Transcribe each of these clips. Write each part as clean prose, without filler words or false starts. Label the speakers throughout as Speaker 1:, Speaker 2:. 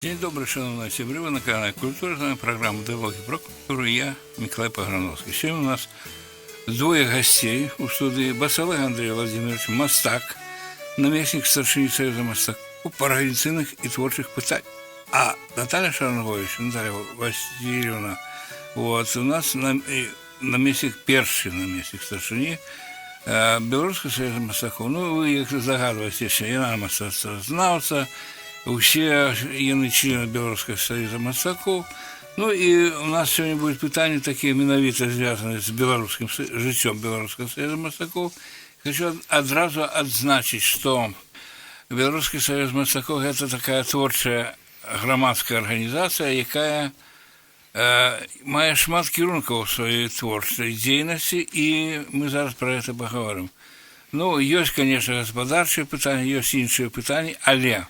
Speaker 1: День добрый, шановные сябры, вы на канале Культура, с вами программа «Диалоги про культуру», и я, Миколай Пограновский. Сегодня у нас двое гостей у студии. Басалых Андрей Владимирович, мастак, наместник старшины Союза мастаков по организационных и творчих питань. А Наталья Шарангович, Наталья Васильевна, вот, у нас наместник, перший наместник старшини Белорусского Союза мастаков. Ну, вы их загадываете, что я мастацтвознавца, все яны члены Белорусского Союза мастаков. Ну и у нас сегодня будет питание такие менавіта связанные с белорусским житьем Белорусского Союза мастаков. Хочу одразу отзначить, что Белорусский Союз мастаков это такая творчая громадская организация, якая мае шмат кірункаў своей творчай дзейнасці, и мы зараз про это поговорим. Ну, есть, конечно, гаспадарчыя пытанні, есть іншыя пытанні, але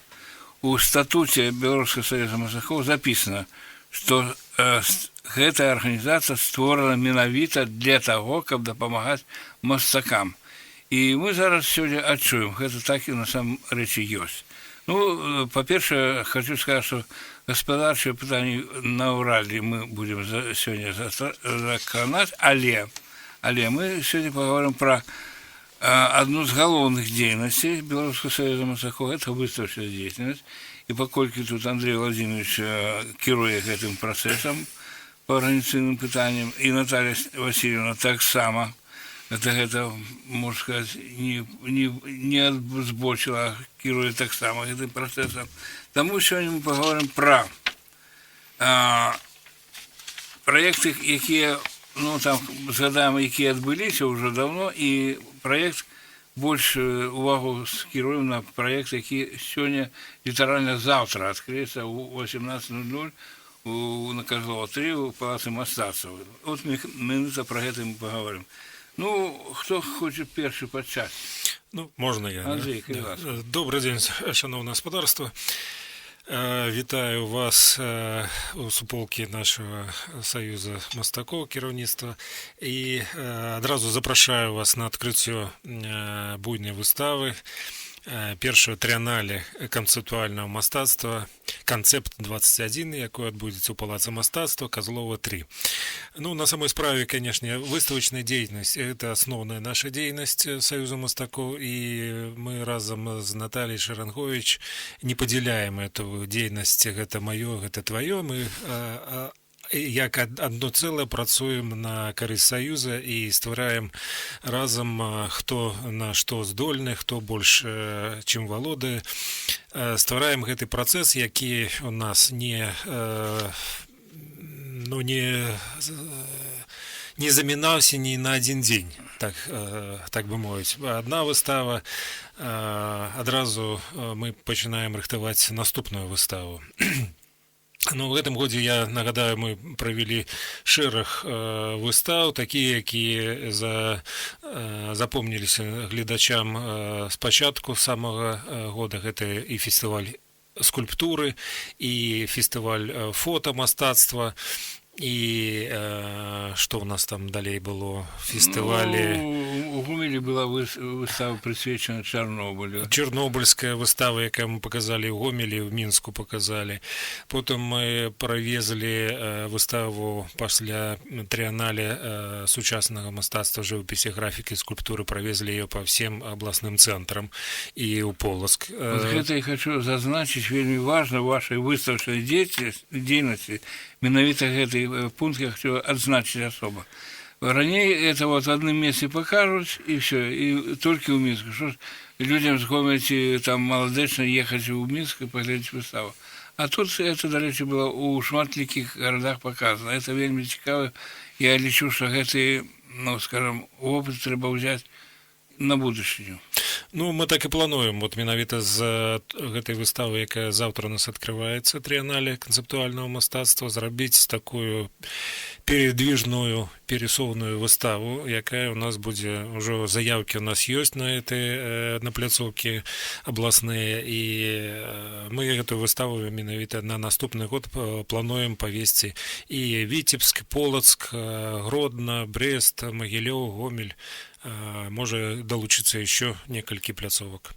Speaker 1: у статуте Белорусского Союза мастаков записано, что эта организация створена менавіта для того, каб дапамагаць мастакам. И мы зараз сегодня адчуем, это так и на самом речи есть. Ну, по-перше, хочу сказать, что гаспадарчыя пытанні наўрад ли мы будем сегодня закранаць, але мы сегодня поговорим про одну из головных деятельностей Белорусского Союза мастаков – это выставочная деятельность. И поскольку тут Андрей Владимирович кіруе этим процессом по организационным питаниям, и Наталья Васильевна так само, это можно сказать, не сбочила, кіруе так само этим процессом. Тому сегодня мы поговорим про проекты, которые, ну, там, згадаем, которые отбылись уже давно, и проект больше увагу скируем на проект, который сегодня, литерально завтра, откроется в 18:00 на Козлова 3 в Палаце мастацтва. Вот мы про это мы поговорим. Ну, кто хочет первый почать?
Speaker 2: Ну, можно я.
Speaker 1: Андрей,
Speaker 2: да. Добрый день, шановне господарство. Вітаю вас у суполкі нашого Союзу мастаков кіраўніцтва і одразу запрашаю вас на адкрыццё буйной выставы першого трієнале канцэптуальнага мастацтва «Канцэпт-21», якое адбудзецца ў Палацы мастацтва Козлова 3. Ну, на самой справе, конечно, выставочная деятельность – это основная наша деятельность Союза мастаков, и мы разом с Натальей Шарангович не поделяем эту деятельность, это мое, это твое, мы як одно целое працуем на карысць Союза и ствараем разом, хто на што здольны, хто больш чым валодае. Ствараем гэты працэс, які у нас не замінаўся ні на один дзень, так бы мовіць. Одна выстава, адразу мы пачынаем рыхтаваць наступную выставу. Ну, в этом годзе, я нагадаю, мы провели шэраг выстав, такие, якія запомніліся гледачам з пачатку самого года. Гэта і фестываль скульптуры, і фестываль фотомастацтва, и что у нас там далее было? Фестивале...
Speaker 1: У Гомелі была выстава, присвячена Чорнобылю.
Speaker 2: Чернобыльская выстава, якая мы показали в Гомелі, в Мінску показали. Потом мы провезли выставу пасля трієнале сучаснага мастацтва, жывапісе, графікі, скульптуры, провезли ее по всем областным центрам и у Полоцк.
Speaker 1: Вот это я хочу зазначить, вельмі важно в вашей выставочной деятельности. Менавіта гэты пункт я хочу отзначить особо. Ранее это вот в одном месте покажут, и все, и только в Минск. Что ж людям с Гомельки там молодечно ехать в Минск и поглядеть выставу. А тут это, до речі, было у шматлікіх городах показано. Это вельмі цікаво. Я лічу, что гэты, ну, скажем, опыт трэба взять на будущее.
Speaker 2: Ну, мы так и плануем, вот менавіта з гэтай выставы, якая завтра у нас открывается, трієнале канцэптуальнага мастацтва, зрабіць такую передвижную, пересоўную выставу, якая у нас будзе, уже заявки у нас есть на этой, на пляцоўкі областные, и мы эту выставу менавіта на наступны год плануем повесці и Витебск, Полоцк, Гродно, Брест, Могилев, Гомель, можа далучыцца яшчэ некалькі пляцовак.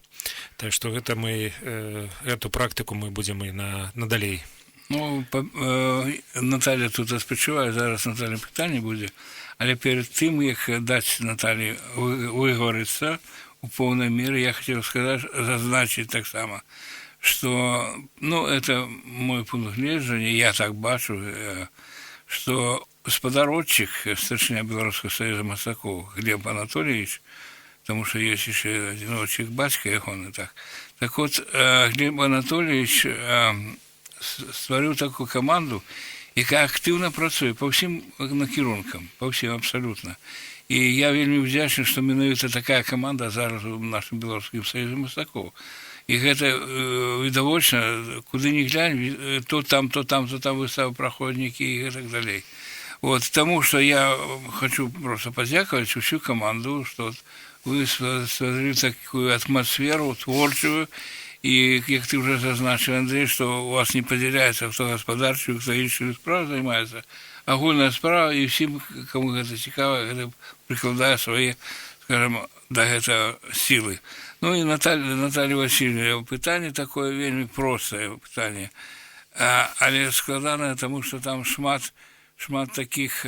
Speaker 2: Так што гэта эту практыку мы будзем і надалей.
Speaker 1: Ну, Наталя тут спачувае, зараз Наталя пытанне будзе, але перед тым, як даць Наталі выговорыцца у поўнай меры, я хотел сказаць, зазначыць таксама, что, это мой пункт гледжання, я так бачу, что спадародчык, старшыня Беларускага саюза мастакоў Глеб Анатольевич, потому что есть еще одиночек батька ягоны, так вот, Глеб Анатольевич стварыў такую каманду, якая актыўна працуе па ўсім накірункам, па ўсім абсалютна. І я вельмі ўдзячны, што менавіта такая каманда зараз у нашым беларускім саюзе мастакоў. І гэта відавочна, куды ні глянь, то там выставы праходнікі і гэтак далей. Вот, таму што я хочу просто падзякаваць усю каманду, што вы стварылі такую атмасферу творчую. И, как ты уже зазначил, Андрей, что у вас не поделяется, кто господарчую, кто іншую справу занимается. Агульная справа, и всем, кому это цікаво, это прикладая свои, скажем, до этого силы. Ну и Наталья Васильевна, питание такое вельми простое питание, але складанное, тому что там шмат таких,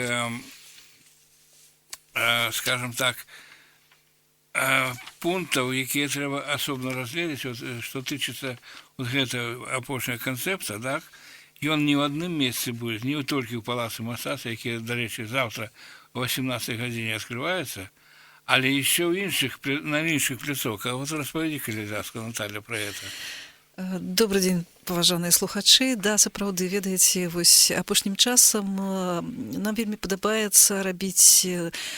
Speaker 1: скажем так, пунктаў, якія трэба асобна разгледзець, што тычыцца гэтага апошняга канцэпта, так? Ён не ў адным месцы будзе, не толькі ў палацы мастацтва, які, дарэчы, завтра о 18 гадзіне адкрываецца, але яшчэ на іншых пляцоўках. Вот распавядзі, калі ласка, Наталья, пра гэта.
Speaker 3: Добрый дзень, паважаныя слухачы. Да, сапраўды, ведаеце, вось апошнім часам нам вельмі падабаецца рабіць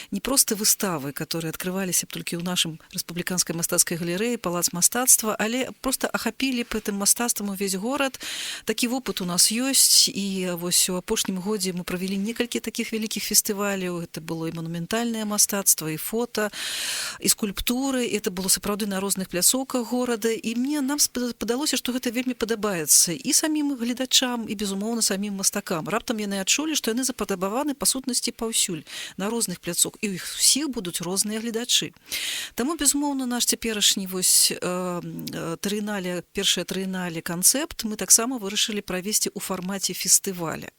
Speaker 3: не проста выставы, которые открываліся б толькі ў нашым рэспубліканскай мастацкай галерэі, палац мастацтва, але просто ахапілі б гэтым мастацтвам увесь горад. Такі вопыт у нас ёсць, і вось у апошнім годзе мы правялі некалькі такіх вялікіх фестываляў. Гэта было і манументальнае мастацтва, і фота, і скульптуры, і это было сапраўды на розных пляцоўках горада, і нам падалося, што гэта вельмі падабаецца і самім гледачам, і, безумоўна, самім мастакам. Раптам яны адчулі, што яны запатрабаваны па сутнасці паўсюль, на розных пляцоўках, і ў іх усіх будуць розныя гледачы. Таму, безумоўна, наш цяперашні вось першая трыенале канцэпт мы таксама вырашылі правесці ў фармаце фестываля.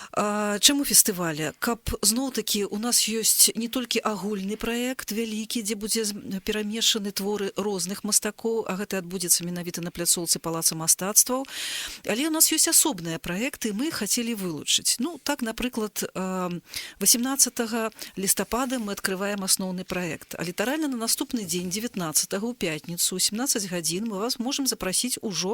Speaker 3: Чаму фестываля? Каб зноў-такі у нас ёсць не толькі агульны праект вялікі, дзе будзе перамешаны творы розных мастакоў, а гэта адбудзецца менавіта на пляцоўцы палаца мастацтваў, але у нас ёсць асобныя праекты, мы хацелі вылучыць. Ну, так, напрыклад, 18 лістапада мы адкрываем асноўны праект, а літаральна на наступны дзень, 19-го, у пятніцу, у 17 гадзін мы вас можам запрасіць ужо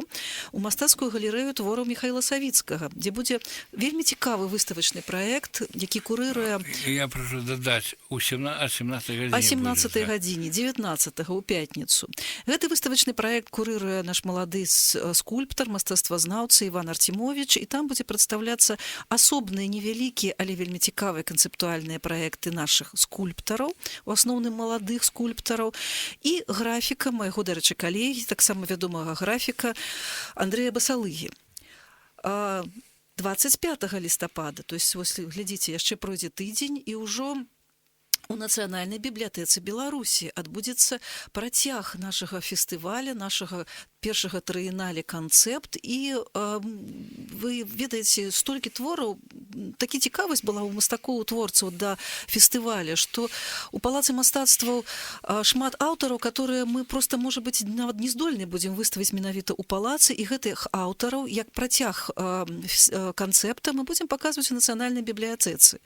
Speaker 3: у мастацкую галерэю твораў Міхаіла Савіцкага, дзе будзе вельмі цікавы выставачны праект, які курыруе...
Speaker 1: Я прошу дадаць, о 17 гадзіне.
Speaker 3: О 17 гадзіне, 19-го, у пятніцу. Гэты выставачны праект курыруе наш малады скульптар, мастацтвазнаўца Іван Арцімовіч, і там будзе прадстаўляцца асобныя невялікія, але вельмі цікавыя канцэптуальныя праекты нашых скульптараў, у асноўным маладых скульптараў, і графіка майго, дарэчы, калегі, таксама вядомага графіка Андрэя Басалыгі. 25 лістапада, то есть, глядзіце, яшчэ пройдзе тыдзень, і ўжо у Нацыянальнай бібліятэцы Беларусі адбудзецца працяг нашага фестываля, нашага першага трыенале канцэпт, і вы ведаеце, столькі твораў, такі цікавасць была ў мастакоў, творцаў да фестываля, што у палацы мастацтваў шмат аўтараў, которые мы просто, можа быць, нават не здольны будзем выставіць менавіта ў палацы, і гэтых аўтараў, як працяг канцэпта, мы будзем паказваць у Нацыянальнай бібліятэцы.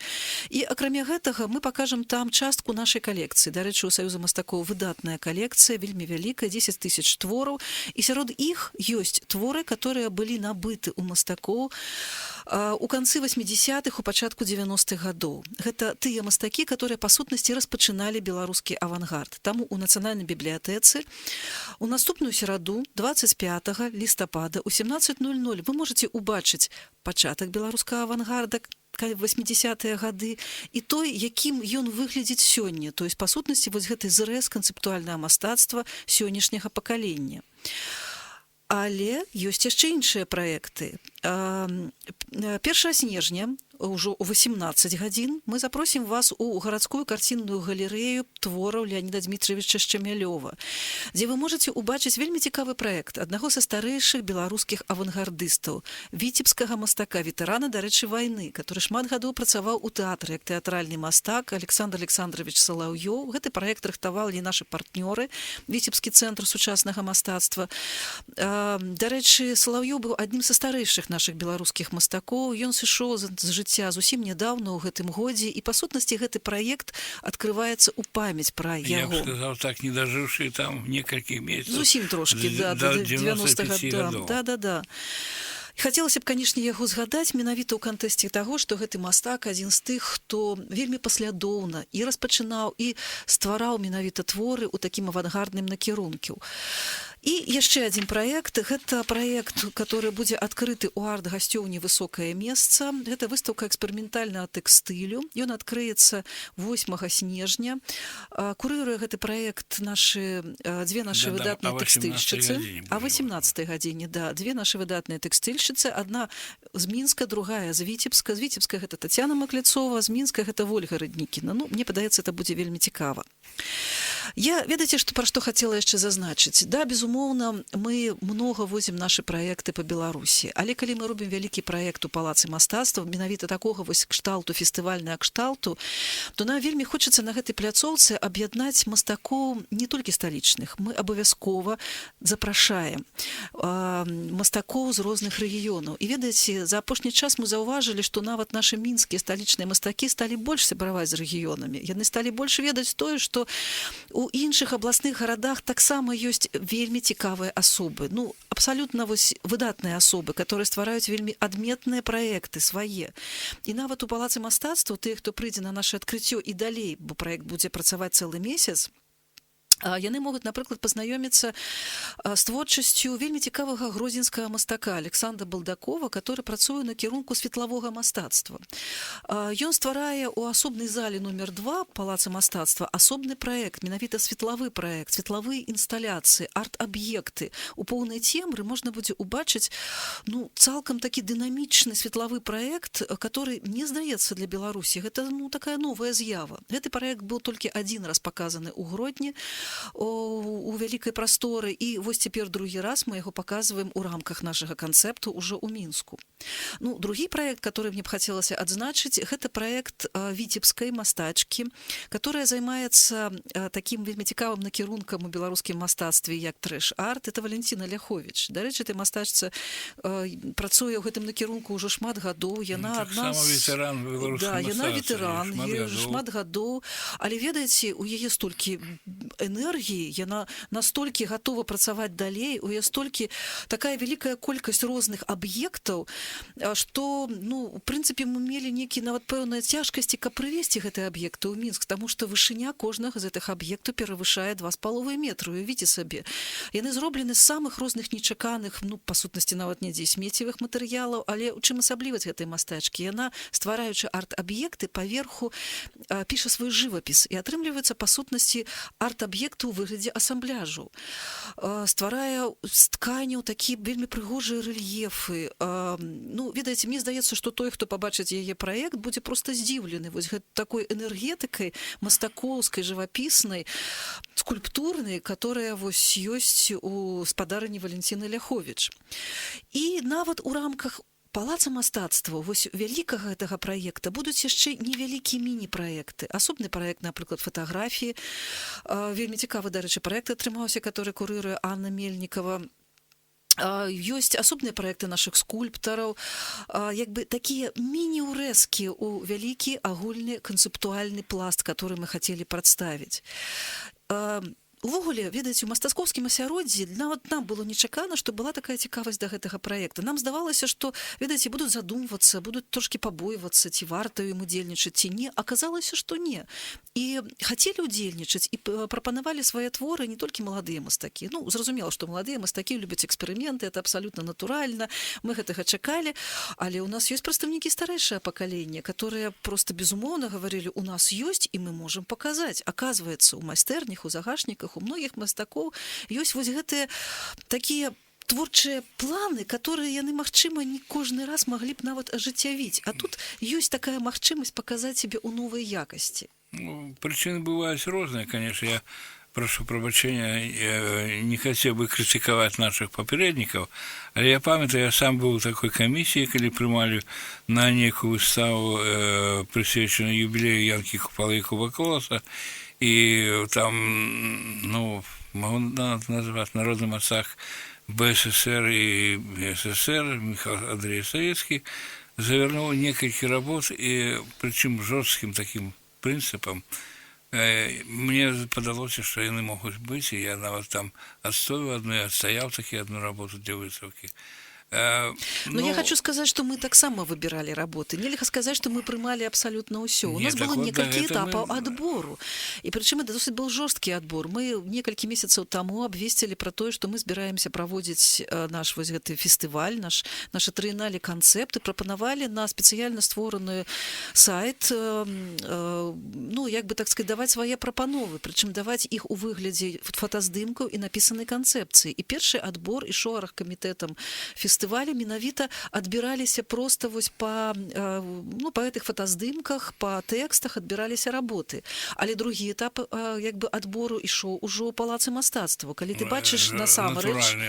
Speaker 3: І акрамя гэтага мы пакажам там частку нашай калекцыі. Дарэчы, у Саюза мастакоў выдатная калекцыя, вельмі вялікая, 10 000 твораў, і сярод іх ёсць творы, которые былі набыты ў мастакоў у канцы 80-х, у пачатку 90-х гадоў. Гэта тыя мастакі, которые, па сутнасці, распачыналі беларускі авангард. Таму у Нацыянальнай бібліятэцы у наступную сераду, 25 лістапада, у 17:00 вы можаце убачыць пачатак беларускага авангарда, 80-е гады, і той, якім ён выглядзіць сёння, то есть, па сутнасці, вось гэты зрэз канцэптуальнага мастацтва сённяшняга пакалення. Але ёсць яшчэ іншыя праекты. 1 снежня ўжо ў 18 гадзін мы запросім вас у гарадскую карцінную галерэю твораў Леаніда Дмітровича Шчамялёва, дзе вы можаце ўбачыць вельмі цікавы праект аднаго са старэйшых беларускіх авангардыстаў, віцебскага мастака, ветэрана, дарэчы, вайны, который шмат гадоў працаваў у тэатры як тэатральны мастак Александр Александрович Салаўёў. Гэты праект рыхтавалі нашы партнёры, Віцебскі цэнтр сучаснага мастацтва. Дарэчы, Салаўёў быў аднім са старэйшых нашых беларускіх мастакоў. Ён сышоў з жыцця зусім нядаўна ў гэтым годзе, і па сутнасці гэты праект адкрываецца ў памяць пра
Speaker 1: Я
Speaker 3: яго.
Speaker 1: б сказал так, не доживший там некалькі месяцев.
Speaker 3: Зусім трошки, да,
Speaker 1: до
Speaker 3: до 90-х
Speaker 1: 95 гадоў.
Speaker 3: Да. Хацелася б, канешне, яго згадаць менавіта ў кантэксце таго, што гэты мастак адзін з тых, хто вельмі паслядоўна і распачынаў, і ствараў менавіта творы ў такім авангардным накірунку. І яшчэ адзін праект. Гэта праект, который будзе адкрыты ў арт-гасцёўні «Высокае месца». Гэта выстаўка эксперыментальнага тэкстылю. Ён адкрыецца 8 снежня. Курыруе гэты праект дзве нашы выдатныя тэкстыльшчыцы. А 18 гадзіне, да, дзве нашы выдатныя тэкстыльшчыцы. Адна з Мінска, другая з Віцебска. З Віцебска гэта Тацяна Маклецова, з Мінска гэта Вольга Рыднікіна. Ну, мне падаецца, это будзе вельмі цікава. Я, ведаеце, пра што хацела яшчэ зазначыць. Да, безумоўна, мы многа возім нашы праекты па Беларусі, але калі мы робім вялікі праект у палацы мастацтва, менавіта такога вось кшталту, фестывальнага кшталту, то нам вельмі хочацца на гэтай пляцоўцы аб'яднаць мастакоў не толькі сталічных. Мы абавязкова запрашаем мастакоў з розных рэгіёнаў. І ведаеце, за апошні час мы заўважылі, што нават нашы мінскія сталічныя мастакі сталі больш сябраваць з рэгіёнамі. Яны сталі больш ведаць тое, што у іншых абласных гарадах таксама ёсць вельмі цікавыя асобы. Ну, абсалютна вось выдатныя асобы, которые ствараюць вельмі адметныя праекты свае. І нават у палацы мастацтва тыя, хто прыйдзе на наше адкрыццё і далей, бо праект будзе працаваць цэлы месяц, яны могуць, напрыклад, пазнаёміцца з творчасцю вельмі цікавага гродзенскага мастака Александра Балдакова, который працуе на кірунку светлавога мастацтва. Ён стварае ў асобнай зале номер 2 палаца мастацтва асобны праект, менавіта светлавы праект, светлавыя інсталяцыі, арт-аб'екты. У поўнай цемры можна будзе ўбачыць цалкам такі дынамічны светлавы праект, который не здаецца для Беларусі. Гэта такая новая з'ява. Гэты праект быў толькі адзін раз паказаны ў Гродні, у вялікай прасторы, і вось цяпер другі раз мы яго паказваем у рамках нашага канцэпту ўжо ў Мінску. Другі праект, который мне б хацелася адзначыць, гэта праект віцебскай мастачкі, которая займаецца такім вельмі цікавым накірункам у беларускім мастацтве, як трэш-арт. Это Валентина Ляховіч. Дарэчы, эта мастачца працуе ў гэтым накірунку ўжо шмат гадоў. Яна адна
Speaker 1: ветэран беларускага мастацтва.
Speaker 3: Яна ветэран, шмат гадоў. Але ведаеце, у яе столькі энергії, яна настолькі гатова працаваць далей, у яе столькі такая вялікая колькасць розных аб'ектаў, што, у прынцыпе, мы мелі нейкія нават пэўныя цяжкасці, каб прывесці гэтыя аб'екты ў Мінск, таму што вышыня кожнага з гэтых аб'ектаў перавышае 2,5 метра. Уявіце сабе. Яны зроблены з самых розных нечаканых, па сутнасці нават недзе смеццевых матэрыялаў, але ў чым асаблівасць гэтай мастачкі? Яна, ствараючы арт-аб'екты, паверху піша свой жывапіс, і атрымліваецца па сутнасці арт-аб'екту ў выглядзе асамбляжу. Стварае з тканяў такія вельмі прыгожыя рэльефы. Ведаеце, мне здаецца, што той, хто пабачыць яе праект, будзе проста здзіўлены вось такой энергетыкай мастакоўскай, жывапіснай, скульптурнай, которая вось ёсць у спадарыні Валентины Ляховіч. І нават у рамках палаца мастацтва, вось вялікага гэтага праекта будуць яшчэ невялікія міні-праекты. Асобны праект, напрыклад, фатаграфіі. Вельмі цікавы, дарэчы, праект атрымаўся, который курыруе Анна Мельнікова. Ёсць асобныя праекты нашых скульптараў, такія міні-урэзкі ў вялікі агульны канцэптуальны пласт, который мы хацелі прадставіць. Увогуле, ведаеце, у мастацкоўскім асяроддзі нават нам было нечакана, што была такая цікавасць да гэтага праекта. Нам здавалася, што, ведаеце, будуць задумвацца, будуць трошкі пабойвацца, ці варта ім удзельнічаць, ці не. Аказалася, што не. І хацелі удзельнічаць, і прапанавалі свае творы не толькі маладыя мастакі. Зразумела, што маладыя мастакі любяць эксперыменты, это абсалютна натуральна, мы гэтага чакалі, але ў нас ёсць прадстаўнікі старэйшае пакаленне, которые просто безумоўна гаварылі, у нас ёсць, і мы можам паказаць. Аказваецца, у майстэрнях, у загашніках, у многіх мастакоў ёсць вось гэтыя такія творчыя планы, которые яны, магчыма, не кожны раз маглі б нават ажыццявіць. А тут ёсць такая магчымасць паказаць сябе ў новай якасці.
Speaker 1: Ну, причины бывают разные, конечно. Я прошу прощения, я не хотел бы критиковать наших попередников, але я памятаю, я сам был в такой комиссии, когда принимали на некую выставу, присвященную юбилею Янки Купала и Куба Колоса, и там, ну, могу назвать народный массах БССР и СССР, Михаил Андреевич Советский, завернул несколько работ, и причем жестким таким принципам. Мне падалося, што яны могуць быць, і я нават там адстойваў адну, і адстаяў такі адну работу для выставкі.
Speaker 3: Но я хочу сказать, что мы так само выбирали работы. Нельзя сказать, что мы принимали абсолютно все. У нас было несколько этапов отбору. И причем это досить был жесткий отбор. Мы несколько месяцев тому обвестили про то, что мы собираемся проводить наш вот этот фестиваль, наши триеннале концепты, пропоновали на специально створенный сайт, ну, як бы, так сказать, давать свои пропановы, причем давать их у выгляде фотоздымков и написанной концепции. И первый отбор и шо аргкомитетом фестиваля менавіта адбіраліся просто вось па гэтых фотаздымках, па тэкстах адбіраліся работы. Але другі этап як бы адбору ішоў ужо ў палацы мастацтва. Калі ты бачыш насамрэч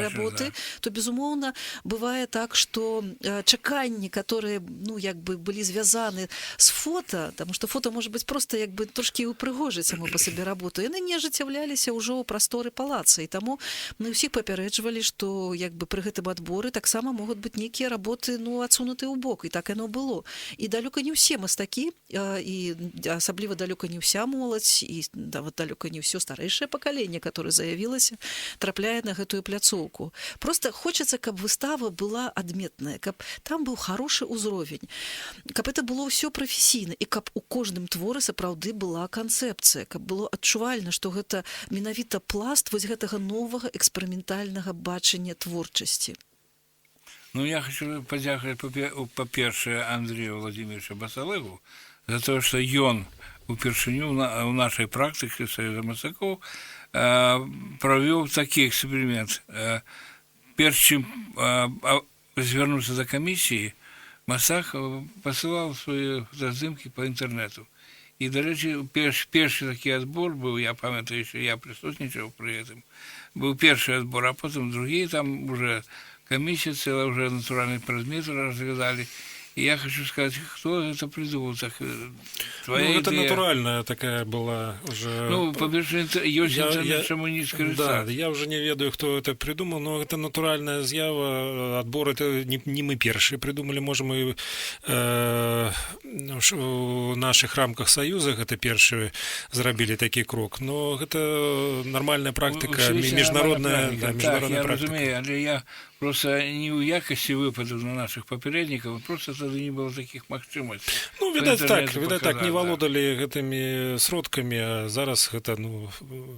Speaker 3: работы, то безумоўна бывае так, што чаканні, которые, ну, як бы былі звязаны з фота, таму што фота можа быць просто як бы трошкі упрыгожыць саму па сабе работу, яны не ажыццяўляліся ўжо ў прасторы палаца. І таму мы ўсіх папярэджвалі, што як бы пры гэтым адборы таксама могуць быць нейкія работы, ну, адсунутыя ў бок, і так яно было. І далёка не ўсе мастакі, і асабліва далёка не ўся моладзь, і далёка не ўсё старэйшае пакаленне, которое заявілася, трапляе на гэтую пляцоўку. Просто хочацца, каб выстава была адметная, каб там быў хорошы ўзровень, каб это было ўсё прафесійна, і каб у кожным творы сапраўды была канцэпцыя, каб было адчувальна, што гэта менавіта пласт вось гэтага новага эксперыментальнага бачання творчасці.
Speaker 1: Ну, я хочу подяковать, по-перше, Андрею Владимировичу Басалегу за то, что он упершыню у нашей практике Союза мастакоў провел такий эксперимент. Перш чым звернуться до комиссии, мастак посылал свои заздымки по интернету. И, до речі, перший такий отбор был, я памятаю, що я присутничав при этом, был первый отбор, а потом другие там уже комиссия целая, уже натуральные предметы разглядали. И я хочу сказать, кто это придумал? Так, твоя
Speaker 2: ну, это
Speaker 1: идея...
Speaker 2: натуральная такая была уже...
Speaker 1: Ну, по-перше, есть интернет, чему не скрыться.
Speaker 2: Да, я уже не ведаю, кто это придумал, но это натуральная з'ява, отбор, это не мы первые придумали, можем и в наших рамках Союза, это первые зрабили такой крок, но это нормальная практика, международная
Speaker 1: практика. Так, я
Speaker 2: практика.
Speaker 1: разумею, але я просто не у якости выпадов на наших попередников, просто тогда не было таких магчимостей.
Speaker 2: Ну, видать так, не володали гэтымі сродкамі, а зараз гэта, ну,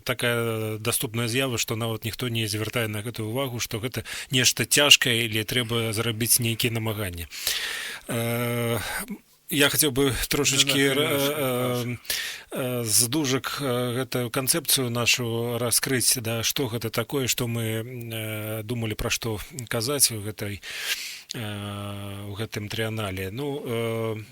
Speaker 2: такая доступная з'ява, што нават ніхто не звяртае на гэтую увагу, што гэта нешта цяжкае или трэба зрабіць нейкія намаганні. Я хотел бы трошечки з дужак гэтую канцэпцыю нашу раскрыць, да, што гэта такое, што мы думалі пра што казаць у гэтым трыеннале. Ну,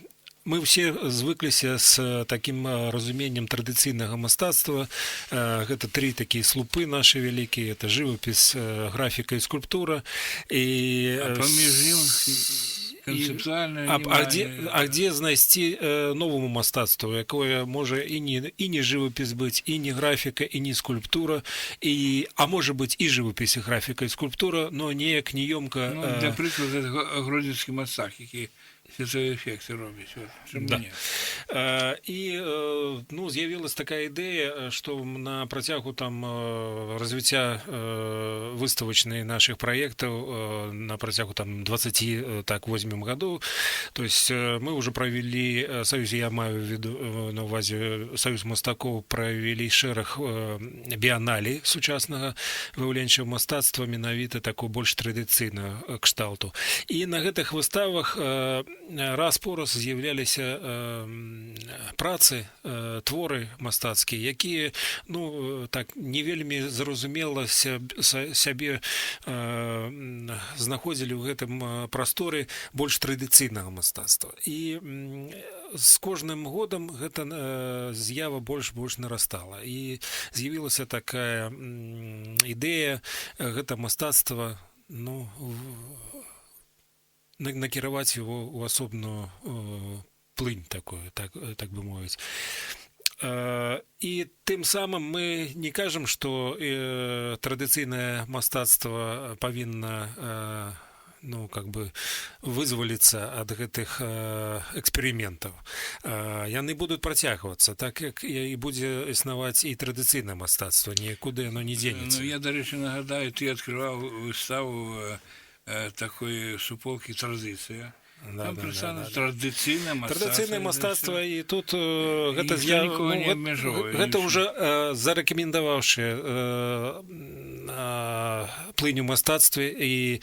Speaker 2: мы все звыкліся з таким разуменнем традыцыйнага мастацтва. Гэта три такія слупы нашы вялікія, это жывапіс, графіка і скульптура. І А где знайсці новому мастацтву, якое можа і не жывапіс быць, і не графіка, і не скульптура, а можа быць і жывапіс, і графіка, і скульптура, но неяк неёмка...
Speaker 1: Ну, для прыкладу, это гродзенскі мастак, які световые эффекты робіць.
Speaker 2: Да. І, ну, з'явилась такая ідэя, што на працягу там развіцця выставачнай наших праектаў, на працягу там 20, так возьмем, 2021 году. То есть мы уже провели, Союз, я маю в виду на увазе, Союз мастакоў правялі шэраг біяналей сучаснага выяўленчага мастацтва, менавіта такого больш традыцыйнага кшталту. І на гэтых выставах раз-пораз з'яўляліся працы, творы мастацкія, якія, ну, так, не вельмі зразумела сябе знаходзілі ў гэтым прасторы больш традыцыйнага мастацтва. І з кожным годам гэта з'ява больш нарастала. І з'явілася такая ідэя гэта мастацтва, ну, накіраваць его ў асобную плынь такую, так бы мовіць. І тым самым мы не кажам, што традыцыйнае мастацтва павінна, ну, как бы вызваліцца ад гэтых эксперыментаў. Яны будуць працягвацца, так як і будзе існаваць і традыцыйнае мастацтва, нікуды яно не дзенецца.
Speaker 1: Ну, я, дарэчы, нагадаю, ты адкрываў выставу такой суполкі «Традыцыя». Там представлено традыцыйнае мастацтва.
Speaker 2: Традыцыйнае мастацтва, і тут гэта ўжо зарэкамендаваўшы плынь у мастацтве, і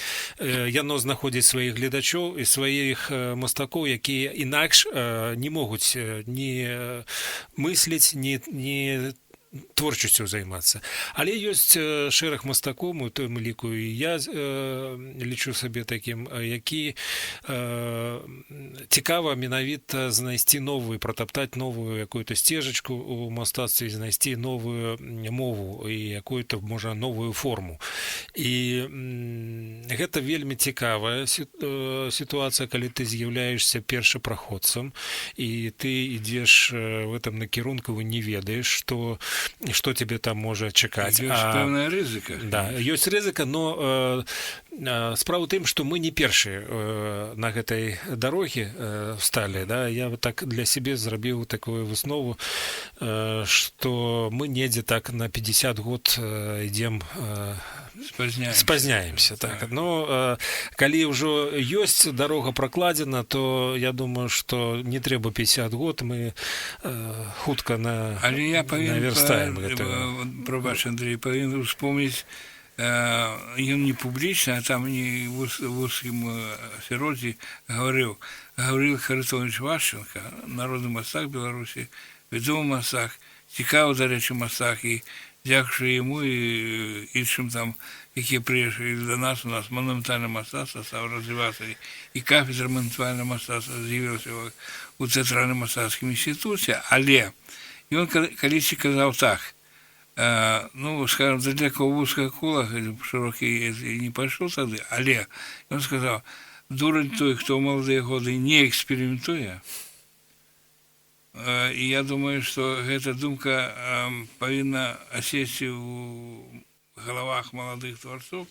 Speaker 2: яно знаходзіць сваіх гледачоў і сваіх мастакоў, якія інакш не могуць ні мысліць, ні творчасцю займацца. Але ёсць шэраг мастакоў, у тым ліку і я лічу сабе такім, які цікава менавіта знайсці новую, пратаптаць новую якую-то сцежачку ў мастацтве, знайсці новую мову і якую-то, можа, новую форму. І гэта вельмі цікавая сітуацыя, калі ты з'яўляешся першапраходцам, і ты ідзеш в этом накірунку, не ведаеш, что тебе там может чекать.
Speaker 1: Есть певная рызыка.
Speaker 2: Да, есть рызыка, но справа ў тым, што мы не першыя на гэтай дарогі сталі. Да? Я так для сябе зрабіў такую выснову, што мы недзе так на 50 год ідзем спазняемся. Так. Но калі ўжо ёсць дарога пракладзена, то я думаю, што не трэба 50 год, мы хутка наверстаем гэта.
Speaker 1: Прабач, Андрей, павінен успомніць, ён не публічна, а там не в узкім асяроддзі гаварыў Харитонович Вашченко, народны мастак Беларусі, вядомы мастак, цікавы, дарэчы, мастак, і дзякуючы яму і іншым там, якія прыехалі да нас, у нас манументальнае мастацтва стала развівацца, і кафедра манументальнага мастацтва з'явілася ў тэатральным мастацкім інстытуце, але ён калісьці казаў так, ну, скажем, для такого вузкого кола, широкий не пошел тады, але он сказал, дурень той, кто в молодые годы не экспериментуя. И я думаю, что эта думка повинна осесть в головах молодых творцов.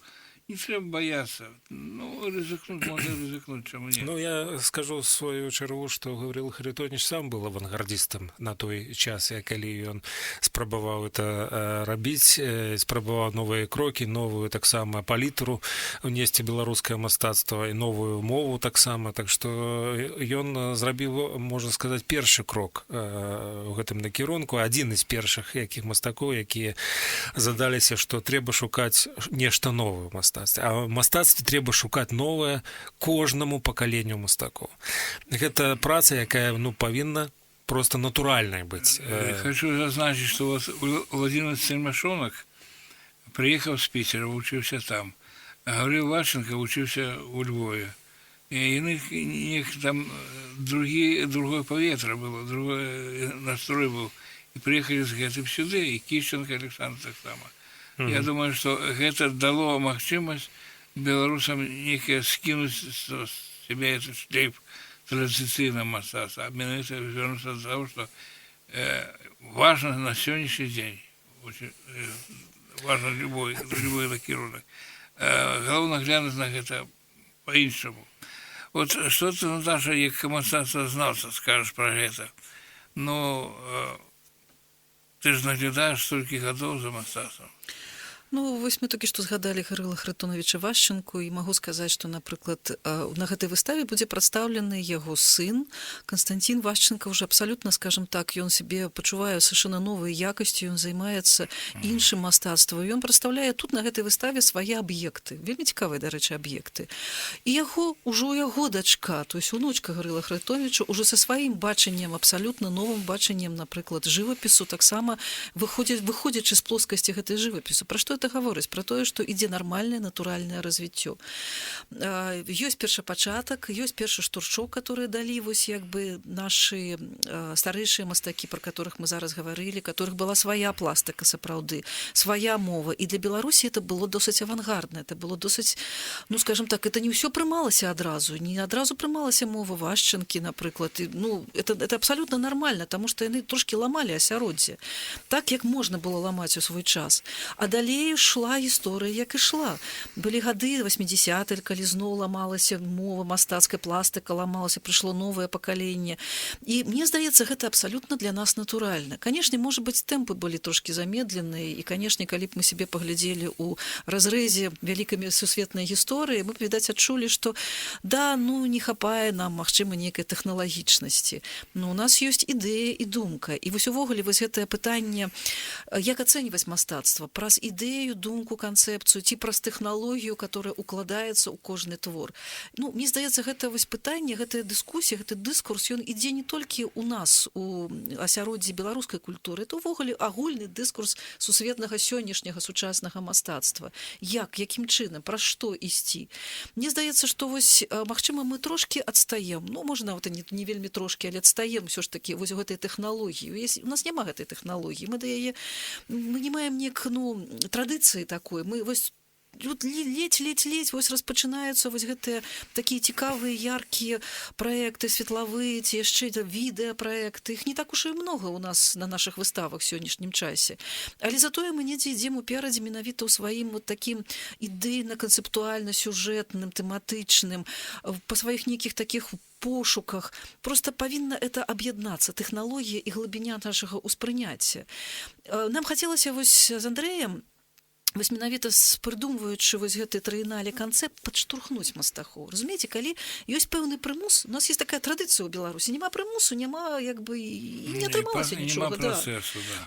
Speaker 1: Не трэба бояться. Ну, ризыкнуть, можно ризыкнуть, чему нет.
Speaker 2: Ну, я скажу в свою чергу, что Гаврил Харитонович сам был авангардистом на той час, калі он спрабаваў это рабіць, спрабаваў новые кроки, новую таксама палітру унесці беларускае мастацтва і новую мову таксама. Так што ён зрабіў, можна сказаць, першы крок у гэтым накірунку, адзін з першых якіх мастакоў, якія задаліся, што трэба шукаць нешта новае ў мастацтве. А в мастацтве трэба шукаць новае кожнаму пакаленню мастакоў. Гэта праца, якая, ну, павінна просто натуральнай быць.
Speaker 1: Хочу зазначить, что Владимир Цельмашонок приехал с Питера, учился там. А Гаврил Ващенко учился у Львове. И иных там другое поветра было, другой настрой был. И приехали с гэтым сюды, и Кищенко Александр так само. Я думаю, что это дало магчымасць беларусам некае скінуць з сябе этот шлейф традыцыйнага мастацтва, а менавіта вернуцца до того, что важно на сегодняшний день, очень важно любой накірунак. Галоўна глянуць на гэта по-іншаму. Вот что ты, Наташа, як мастацтвазнаўца скажешь про гэта? Ну, ты ж наглядаеш столькі гадоў за мастацтвам.
Speaker 3: Ну, вось мы толькі што згадалі Гарыла Хрытоновича Вашчанку, і магу сказаць, што, напрыклад, на гэтай выставе будзе прадстаўлены яго сын Константин Вашчанка. Уже абсалютна, скажем так, ён сябе пачувае совершенно новай якасцю, ён займаецца іншым мастацтвам. Ён прадстаўляе тут на гэтай выставе свае аб'екты, вельмі цікавыя, дарэчы, аб'екты. І ужо яго дачка, то есть унучка Гарыла Хрытовича, уже са сваім бачаннем, абсалютна новым бачаннем, напрыклад, жывапісу, таксама выходзячы з плоскасці гэтай жывапісу. Пра што это гаворыць? Пра тое, што ідзе нармальнае натуральнае развіццё. Ёсць першапачатак, ёсць першы штуршок, который далі вось як бы нашы старэйшыя мастакі, пра которых мы зараз гаварылі, которых была свая пластыка сапраўды, свая мова. І для Беларусі это было досыць авангардна, это было досыць, ну, скажем так, это не ўсё прымалася адразу, не адразу прымалася мова Вашчанкі, напрыклад. І, ну, это абсалютна нармальна, таму што яны трошкі ламалі асяроддзе. Так, як можна было ламаць у свой час. А далей шла гісторыя, як ішла. Былі гады 80-е, калі зноў ламалася мова, мастацкая пластыка ламалася, прыйшло новае пакаленне. І мне здаецца, гэта абсалютна для нас натуральна. Канешне, можа быць, тэмпы былі трошкі замедленыя, і, канешне, калі б мы сябе паглядзелі ў разрэзе вялікай сусветнай гісторыі, мы б, відаць, адчулі, што да, ну, не хапае нам, магчыма, нейкай тэхналагічнасці. Ну, у нас ёсць ідэя і думка. І вось увогуле вось гэтае пытанне, як ацэньваць мастацтва, праз ідэю, думку, канцэпцыю, ці праз тэхналогію, которая укладаецца ў кожны твор. Ну, мне здаецца, гэта вось пытанне, гэтая дыскусія, гэты дыскурс, ён ідзе не толькі ў нас, у асяроддзі беларускай культуры, это ўвогуле агульны дыскурс сусветнага сённяшняга сучаснага мастацтва. Якім чынам, пра што ісці? Мне здаецца, што вось, магчыма, мы трошкі адстаем, ну, можна, вот, не вельмі трошкі, але адстаем ўсё ж такі вось у гэтай тэхналогіі. У нас няма гэтай тэхналогіі, мы да яе, мы не маем неяк, ну, традыцыі такой, мы вось ледзь вось распачынаюцца вось гэтыя такія цікавыя, яркія праекты светлавыя, ці яшчэ відэапраекты. Іх не так уж і многа у нас на нашых выставах сённяшнім часе. Але затое мы недзе ідзем уперадзе менавіта ў сваім вот такім ідэйна-канцэптуальна-сюжэтным, тэматычным, па сваіх нейкіх такіх пошуках. Просто павінна это аб'яднацца, тэхналогія і глыбіня нашага ўспрыняцця. Нам хацелася вось з Андрэем вось менавіта прыдумваючы вось гэты трыеннале канцэпт падштурхнуць мастакоў. Разумееце, калі ёсць пэўны прымус, у нас есть такая традыцыя ў Беларусі, няма прымусу, няма як бы і не атрымалася нічога. Да.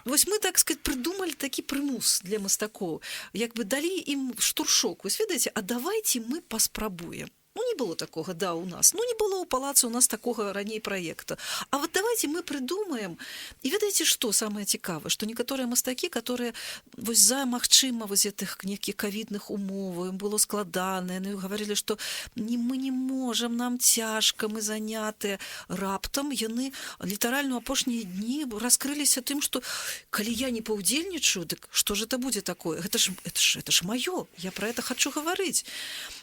Speaker 3: Вось мы, так сказать, прыдумалі такі прымус для мастакоў, як бы далі ім штуршок. Вось ведаеце, а давайте мы паспрабуем. Ну, не было такого, да, у нас. Ну, не было у палаца у нас такого раней проекта. А вот давайте мы придумаем. И ведаеце, что самое цікавае? Что некоторые мастакі, которые вось за, магчыма, вось этих неких ковидных умов, им было складана, они говорили, что мы не можем, нам цяжка, мы занятыя. Раптам яны літаральна ў апошнія дні раскрыліся тым, что калі я не паўдзельнічаю, дык что же это будет такое? Это ж моё, я про это хочу говорить.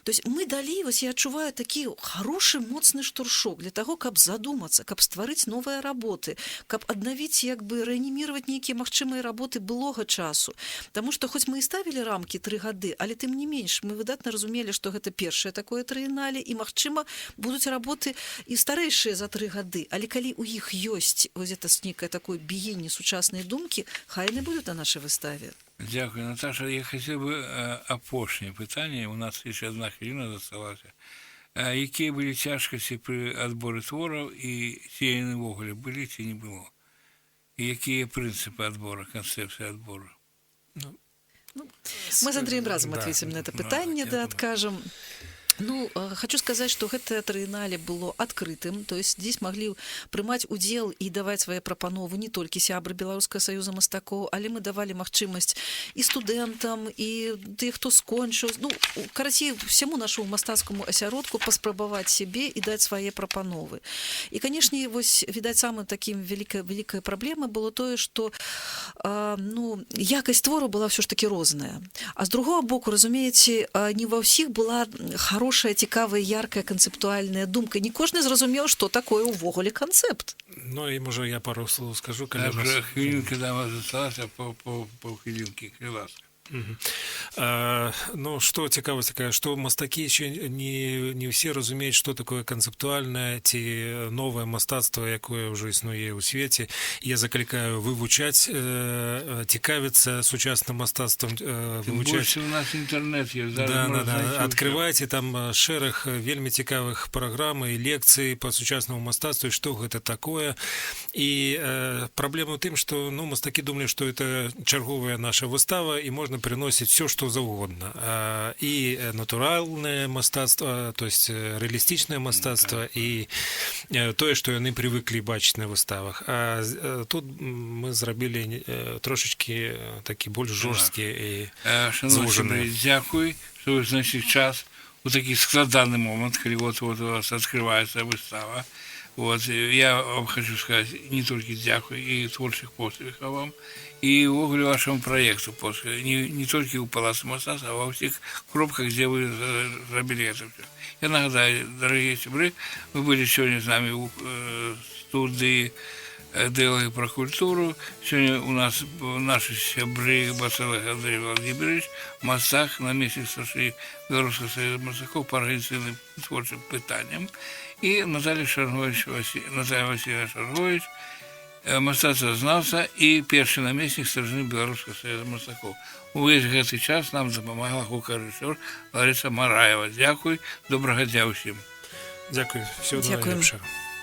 Speaker 3: То есть мы далі, вось я адчуваю такі хорошы, моцны штуршок для таго, каб задумацца, каб стварыць новыя работы, каб аднавіць, як бы рэаніміраваць нейкія магчымыя работы былога часу. Таму што хоць мы і ставілі рамкі 3 гады, але тым не менш мы выдатна разумелі, што гэта першае такое трыеннале, і магчыма будуць работы і старэйшыя за 3 гады. Але калі ў іх ёсць вось это нейкае такое біенне сучаснай думкі, хай яны будуць на нашай выставе.
Speaker 1: Дякую, Наташа. Я хотел бы апошняе пытанне. У нас еще 1 хвіліна засталася. Якія былі цяжкасці пры адборы твораў і ці яны ўвогуле былі, ці не было? І якія прынцыпы адбора, канцэпцыі адбору?
Speaker 3: Мы с Андреем разом ответим на это пытанне, да, откажем. Ну, хочу сказать, что гэта трыеннале было адкрытым, то есть здесь могли прымаць удзел і даваць свае прапановы не толькі сябры Беларускага саюза мастакоў, але мы давалі магчымасць і студэнтам, і тых, хто скончыў, ну, карацей, всяму нашаму мастацкаму асяродку паспрабаваць сябе і даць свае прапановы. І, канешне, вось, відаць, самым таким великая праблема было тое, што ну, якасць твору была ўсё ж таки розная. А з другого боку, разумееце, не ва ўсіх была хорошая, цікавая, яркая канцэптуальная думка. Не кожны зразумеў, што такое ўвогуле канцэпт.
Speaker 2: Ну, і, можа, я пару слоў скажу.
Speaker 1: Хвілінка да вас засталася, паўхвілінкі, калі ласка.
Speaker 2: Ну, што цікавасць такая, што мастакі ще не ўсе разумеюць, што такое канцэптуальнае ці новае мастацтва, якое ўжо існуе ў свеце. Я заклікаю вывучаць, цікавіцца сучасным мастацтвам, вывучаць.
Speaker 1: Больше у нас інтэрнет є.
Speaker 2: Адкрывайце там шэраг вельмі цікавых праграм і лекцый па сучаснаму мастацтву, што гэта такое. І праблема ў тым, што мастакі думалі, што это чарговая наша выстава і можна приносить все, что угодно. И натуральное мастацтво, то есть реалистичное мастацтво, и то, что они привыкли бачить на выставах. А тут мы зробили трошечки такі больш жорсткі і звужені.
Speaker 1: Дякую, що ви знайшли час у такий складаний момент, коли вот у вас відкривається вистава. Вот, я вам хочу сказать не только дякую, и творчих успехов вам, и ввогуле вашему проекту, не только у Палацу мастацтва, а во всех кропках, где вы зробили это все. Я нагадаю, дорогие сябры, вы были сегодня с нами в студии «Диалоги про культуру». Сегодня у нас наши сябры Басалег Андрей Владимирович, мастак, наместник старшини Белорусского союза мастаков по организационным творчим питанням, и Наталья Васильевна Шаргович, мастацтвознавца і перший намеснік старшини Белорусского союза мастаков. Увесь гэты час нам дапамагала гукарэжысёр Лариса Мараева. Дякую, добрага дня ўсім.
Speaker 2: Дякую, всего доброго.